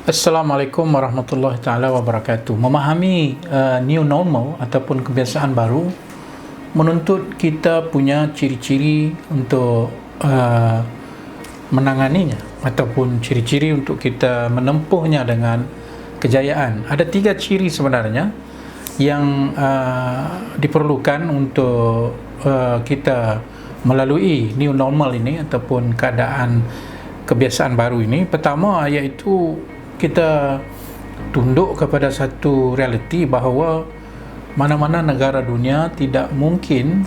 Assalamualaikum warahmatullahi taala wabarakatuh. Memahami new normal ataupun kebiasaan baru menuntut kita punya ciri-ciri untuk menanganinya ataupun ciri-ciri untuk kita menempuhnya dengan kejayaan. Ada 3 ciri sebenarnya yang diperlukan untuk kita melalui new normal ini ataupun keadaan kebiasaan baru ini. Pertama, iaitu kita tunduk kepada satu realiti bahawa mana-mana negara dunia tidak mungkin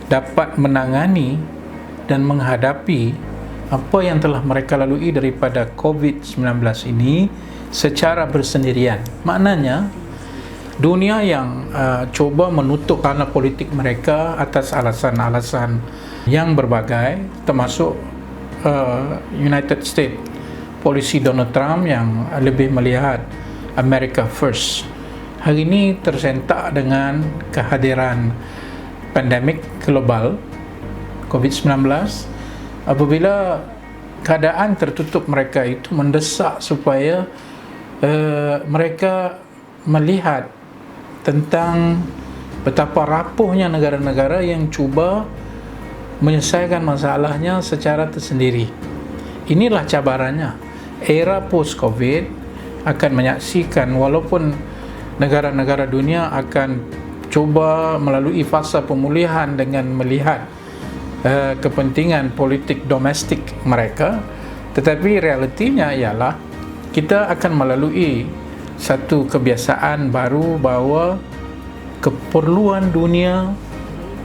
dapat menangani dan menghadapi apa yang telah mereka lalui daripada COVID-19 ini secara bersendirian. Maknanya dunia yang cuba menutup ranah politik mereka atas alasan-alasan yang berbagai, termasuk United States, polisi Donald Trump yang lebih melihat America First, hari ini tersentak dengan kehadiran pandemik global COVID-19. Apabila keadaan tertutup mereka itu mendesak supaya mereka melihat tentang betapa rapuhnya negara-negara yang cuba menyelesaikan masalahnya secara tersendiri. Inilah cabarannya. Era post-COVID akan menyaksikan, walaupun negara-negara dunia akan cuba melalui fasa pemulihan dengan melihat kepentingan politik domestik mereka, tetapi realitinya ialah kita akan melalui satu kebiasaan baru bahawa keperluan dunia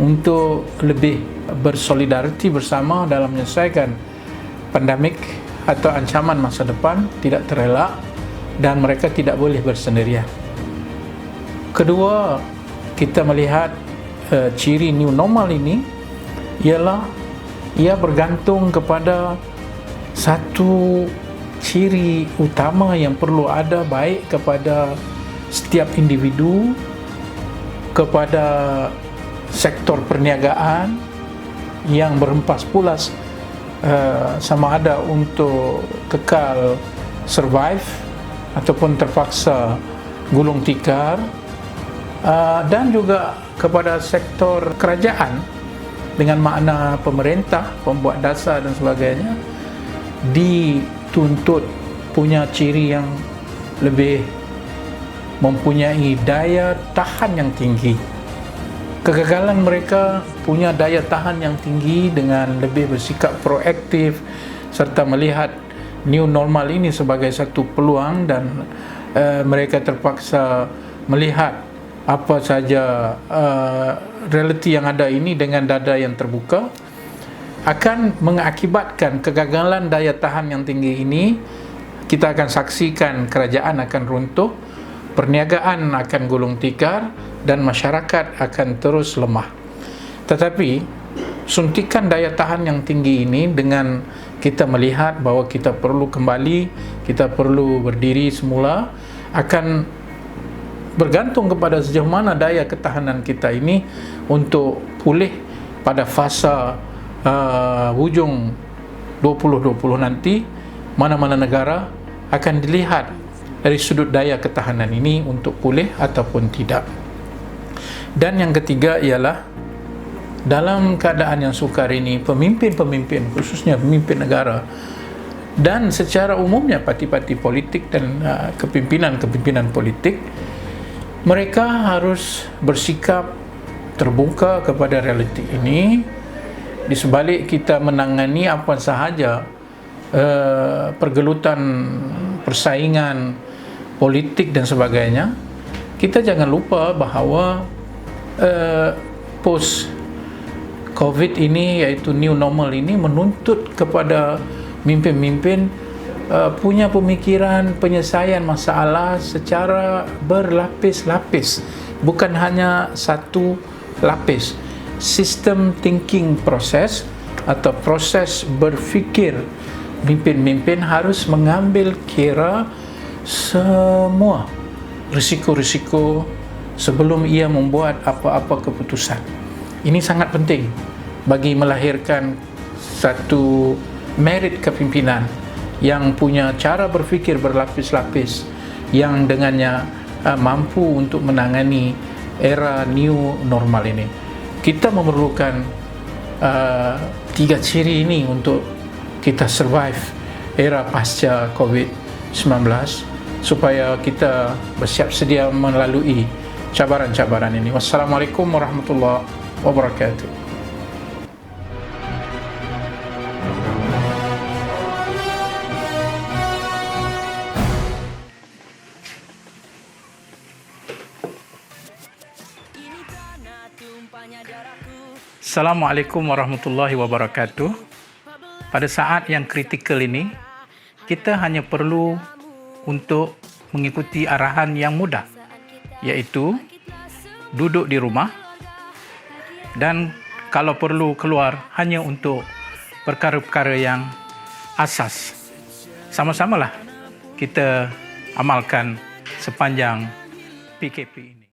untuk lebih bersolidariti bersama dalam menyelesaikan pandemik atau ancaman masa depan tidak terelak dan mereka tidak boleh bersendirian. Kedua, kita melihat ciri new normal ini ialah ia bergantung kepada satu ciri utama yang perlu ada, baik kepada setiap individu, kepada sektor perniagaan yang berhempas pulas sama ada untuk kekal survive ataupun terpaksa gulung tikar, dan juga kepada sektor kerajaan dengan makna pemerintah, pembuat dasar dan sebagainya, dituntut punya ciri yang lebih mempunyai daya tahan yang tinggi. Kegagalan mereka punya daya tahan yang tinggi dengan lebih bersikap proaktif serta melihat new normal ini sebagai satu peluang, dan mereka terpaksa melihat apa saja realiti yang ada ini dengan dada yang terbuka. Akan mengakibatkan kegagalan daya tahan yang tinggi ini, kita akan saksikan kerajaan akan runtuh, perniagaan akan gulung tikar, dan masyarakat akan terus lemah. Tetapi suntikan daya tahan yang tinggi ini, dengan kita melihat bahawa kita perlu kembali, kita perlu berdiri semula, akan bergantung kepada sejauh mana daya ketahanan kita ini untuk pulih pada fasa hujung 2020 nanti. Mana-mana negara akan dilihat dari sudut daya ketahanan ini untuk pulih ataupun tidak. Dan yang ketiga ialah dalam keadaan yang sukar ini, pemimpin-pemimpin, khususnya pemimpin negara dan secara umumnya parti-parti politik dan kepimpinan-kepimpinan politik, mereka harus bersikap terbuka kepada realiti ini. Di sebalik kita menangani apa sahaja pergelutan persaingan politik dan sebagainya, kita jangan lupa bahawa post COVID ini, iaitu new normal ini, menuntut kepada pemimpin-pemimpin punya pemikiran penyelesaian masalah secara berlapis-lapis, bukan hanya satu lapis. Sistem thinking proses atau proses berfikir pemimpin-pemimpin harus mengambil kira semua risiko-risiko sebelum ia membuat apa-apa keputusan. Ini sangat penting bagi melahirkan satu merit kepimpinan yang punya cara berfikir berlapis-lapis, yang dengannya mampu untuk menangani era new normal ini. Kita memerlukan 3 ciri ini untuk kita survive era pasca COVID-19, supaya kita bersiap sedia melalui cabaran-cabaran ini. Wassalamualaikum warahmatullahi wabarakatuh. Assalamualaikum warahmatullahi wabarakatuh. Pada saat yang kritikal ini, kita hanya perlu untuk mengikuti arahan yang mudah, yaitu duduk di rumah dan kalau perlu keluar hanya untuk perkara-perkara yang asas. Sama-samalah kita amalkan sepanjang PKP ini.